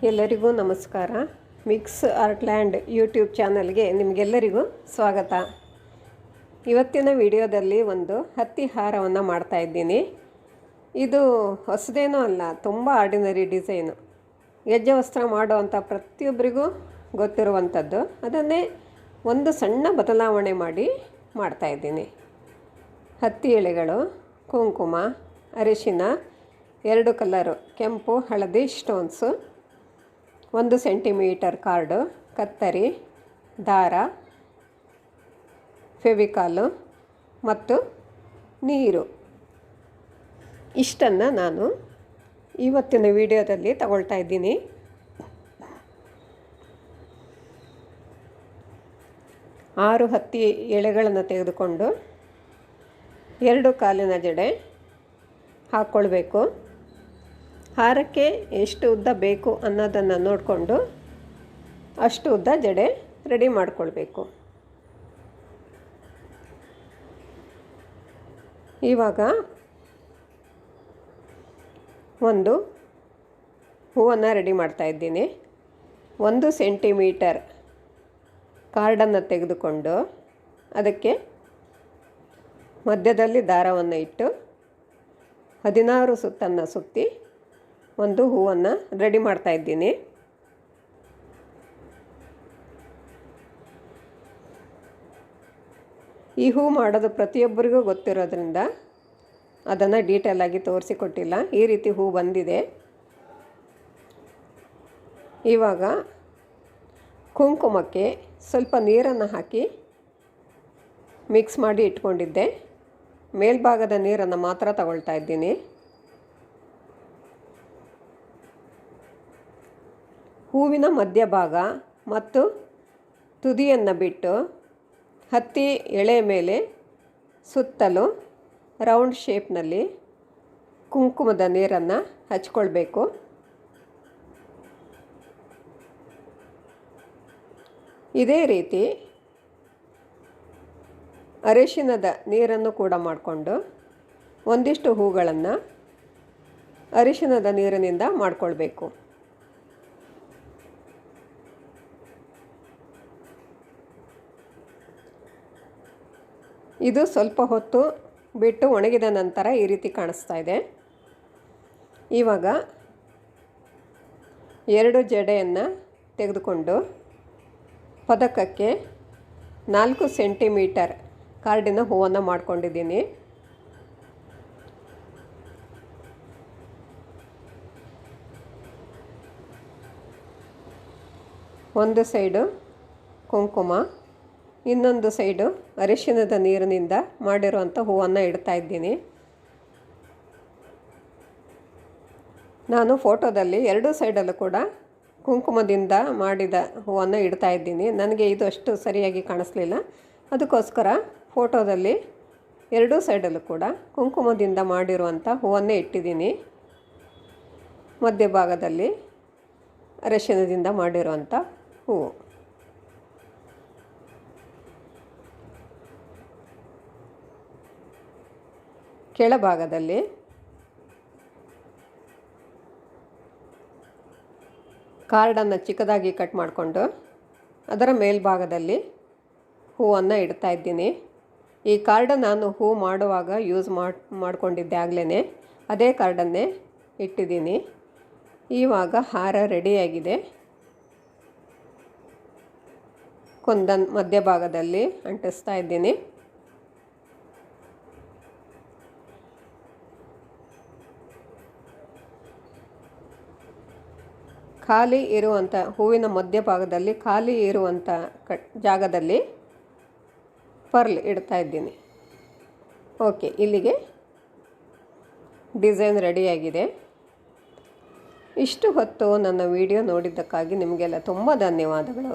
ಎಲ್ಲರಿಗೂ ನಮಸ್ಕಾರ. Mix ಆರ್ಟ್ಲ್ಯಾಂಡ್ YouTube ಚಾನಲ್ಗೆ ನಿಮಗೆಲ್ಲರಿಗೂ ಸ್ವಾಗತ. ಇವತ್ತಿನ ವಿಡಿಯೋದಲ್ಲಿ ಒಂದು ಹತ್ತಿ ಹಾರವನ್ನು ಮಾಡ್ತಾಯಿದ್ದೀನಿ. ಇದು ಹೊಸದೇನೂ ಅಲ್ಲ, ತುಂಬ ಆರ್ಡಿನರಿ ಡಿಸೈನು. ಗೆಜ್ಜೆ ವಸ್ತ್ರ ಮಾಡೋವಂಥ ಪ್ರತಿಯೊಬ್ಬರಿಗೂ ಗೊತ್ತಿರುವಂಥದ್ದು. ಅದನ್ನೇ ಒಂದು ಸಣ್ಣ ಬದಲಾವಣೆ ಮಾಡಿ ಮಾಡ್ತಾಯಿದ್ದೀನಿ. ಹತ್ತಿ ಎಳೆಗಳು, ಕುಂಕುಮ, ಅರಿಶಿನ, 2 ಕಲರು ಕೆಂಪು ಹಳದಿ ಸ್ಟೋನ್ಸು, 1 ಸೆಂಟಿಮೀಟರ್ ಕಾರ್ಡು, ಕತ್ತರಿ, ದಾರ, ಫೆವಿಕಾಲು ಮತ್ತು ನೀರು. ಇಷ್ಟನ್ನು ನಾನು ಇವತ್ತಿನ ವಿಡಿಯೋದಲ್ಲಿ ತಗೊಳ್ತಾ ಇದ್ದೀನಿ. ಆರು ಹತ್ತಿ ಎಳೆಗಳನ್ನು ತೆಗೆದುಕೊಂಡು 2 ಕಾಲಿನ ಜಡೆ ಹಾಕ್ಕೊಳ್ಬೇಕು. ಹಾರಕ್ಕೆ ಎಷ್ಟು ಉದ್ದ ಬೇಕು ಅನ್ನೋದನ್ನು ನೋಡಿಕೊಂಡು ಅಷ್ಟು ಉದ್ದ ಜಡೆ ರೆಡಿ ಮಾಡಿಕೊಳ್ಬೇಕು. ಇವಾಗ ಒಂದು ಹೂವನ್ನು ರೆಡಿ ಮಾಡ್ತಾಯಿದ್ದೀನಿ. 1 ಸೆಂಟಿಮೀಟರ್ ಕಾರ್ಡನ್ನು ತೆಗೆದುಕೊಂಡು ಅದಕ್ಕೆ ಮಧ್ಯದಲ್ಲಿ ದಾರವನ್ನು ಇಟ್ಟು 16 ಸುತ್ತನ್ನು ಸುತ್ತಿ ಒಂದು ಹೂವನ್ನು ರೆಡಿ ಮಾಡ್ತಾಯಿದ್ದೀನಿ. ಈ ಹೂ ಮಾಡೋದು ಪ್ರತಿಯೊಬ್ಬರಿಗೂ ಗೊತ್ತಿರೋದ್ರಿಂದ ಅದನ್ನು ಡೀಟೇಲಾಗಿ ತೋರಿಸಿಕೊಟ್ಟಿಲ್ಲ. ಈ ರೀತಿ ಹೂ ಬಂದಿದೆ. ಇವಾಗ ಕುಂಕುಮಕ್ಕೆ ಸ್ವಲ್ಪ ನೀರನ್ನು ಹಾಕಿ ಮಿಕ್ಸ್ ಮಾಡಿ ಇಟ್ಕೊಂಡಿದ್ದೆ. ಮೇಲ್ಭಾಗದ ನೀರನ್ನು ಮಾತ್ರ ತಗೊಳ್ತಾ ಇದ್ದೀನಿ. ಹೂವಿನ ಮಧ್ಯಭಾಗ ಮತ್ತು ತುದಿಯನ್ನು ಬಿಟ್ಟು ಹತ್ತಿ ಎಳೆ ಮೇಲೆ ಸುತ್ತಲೂ ರೌಂಡ್ ಶೇಪ್ನಲ್ಲಿ ಕುಂಕುಮದ ನೀರನ್ನು ಹಚ್ಕೊಳ್ಬೇಕು. ಇದೇ ರೀತಿ ಅರಿಶಿನದ ನೀರನ್ನು ಕೂಡ ಮಾಡಿಕೊಂಡು ಒಂದಿಷ್ಟು ಹೂಗಳನ್ನು ಅರಿಶಿನದ ನೀರಿನಿಂದ ಮಾಡಿಕೊಳ್ಬೇಕು. ಇದು ಸ್ವಲ್ಪ ಹೊತ್ತು ಬಿಟ್ಟು ಒಣಗಿದ ನಂತರ ಈ ರೀತಿ ಕಾಣಿಸ್ತಾ ಇದೆ. ಇವಾಗ 2 ಜಡೆಯನ್ನು ತೆಗೆದುಕೊಂಡು ಪದಕಕ್ಕೆ 4 ಸೆಂಟಿಮೀಟರ್ ಕಾರ್ಡಿನ ಹೂವನ್ನು ಮಾಡ್ಕೊಂಡಿದ್ದೀನಿ. ಒಂದು ಸೈಡು ಕುಂಕುಮ, ಇನ್ನೊಂದು ಸೈಡು ಅರಿಶಿನದ ನೀರಿನಿಂದ ಮಾಡಿರುವಂಥ ಹೂವನ್ನು ಇಡ್ತಾ ಇದ್ದೀನಿ. ನಾನು ಫೋಟೋದಲ್ಲಿ 2 ಸೈಡಲ್ಲೂ ಕೂಡ ಕುಂಕುಮದಿಂದ ಮಾಡಿದ ಹೂವನ್ನು ಇಡ್ತಾ ಇದ್ದೀನಿ. ನನಗೆ ಇದು ಅಷ್ಟು ಸರಿಯಾಗಿ ಕಾಣಿಸ್ಲಿಲ್ಲ. ಅದಕ್ಕೋಸ್ಕರ ಫೋಟೋದಲ್ಲಿ 2 ಸೈಡಲ್ಲೂ ಕೂಡ ಕುಂಕುಮದಿಂದ ಮಾಡಿರುವಂಥ ಹೂವನ್ನೇ ಇಟ್ಟಿದ್ದೀನಿ. ಮಧ್ಯಭಾಗದಲ್ಲಿ ಅರಿಶಿನದಿಂದ ಮಾಡಿರುವಂಥ ಹೂವು. ಕೆಳಭಾಗದಲ್ಲಿ ಕಾರ್ಡನ್ನು ಚಿಕ್ಕದಾಗಿ ಕಟ್ ಮಾಡಿಕೊಂಡು ಅದರ ಮೇಲ್ಭಾಗದಲ್ಲಿ ಹೂವನ್ನು ಇಡ್ತಾ ಇದ್ದೀನಿ. ಈ ಕಾರ್ಡ ನಾನು ಹೂ ಮಾಡುವಾಗ ಯೂಸ್ ಮಾಡಿಕೊಂಡಿದ್ದೆ ಆಗಲೇ, ಅದೇ ಕಾರ್ಡನ್ನೇ ಇಟ್ಟಿದ್ದೀನಿ. ಇವಾಗ ಹಾರ ರೆಡಿಯಾಗಿದೆ. ಕೊಂದನ್ ಮಧ್ಯಭಾಗದಲ್ಲಿ ಅಂಟಿಸ್ತಾ ಇದ್ದೀನಿ. ಖಾಲಿ ಇರುವಂಥ ಹೂವಿನ ಮಧ್ಯಭಾಗದಲ್ಲಿ ಖಾಲಿ ಇರುವಂಥ ಜಾಗದಲ್ಲಿ ಪರ್ಲ್ ಇಡ್ತಾ ಇದ್ದೀನಿ. ಓಕೆ, ಇಲ್ಲಿಗೆ ಡಿಸೈನ್ ರೆಡಿಯಾಗಿದೆ. ಇಷ್ಟು ಹೊತ್ತು ನನ್ನ ವಿಡಿಯೋ ನೋಡಿದ್ದಕ್ಕಾಗಿ ನಿಮಗೆಲ್ಲ ತುಂಬ ಧನ್ಯವಾದಗಳು.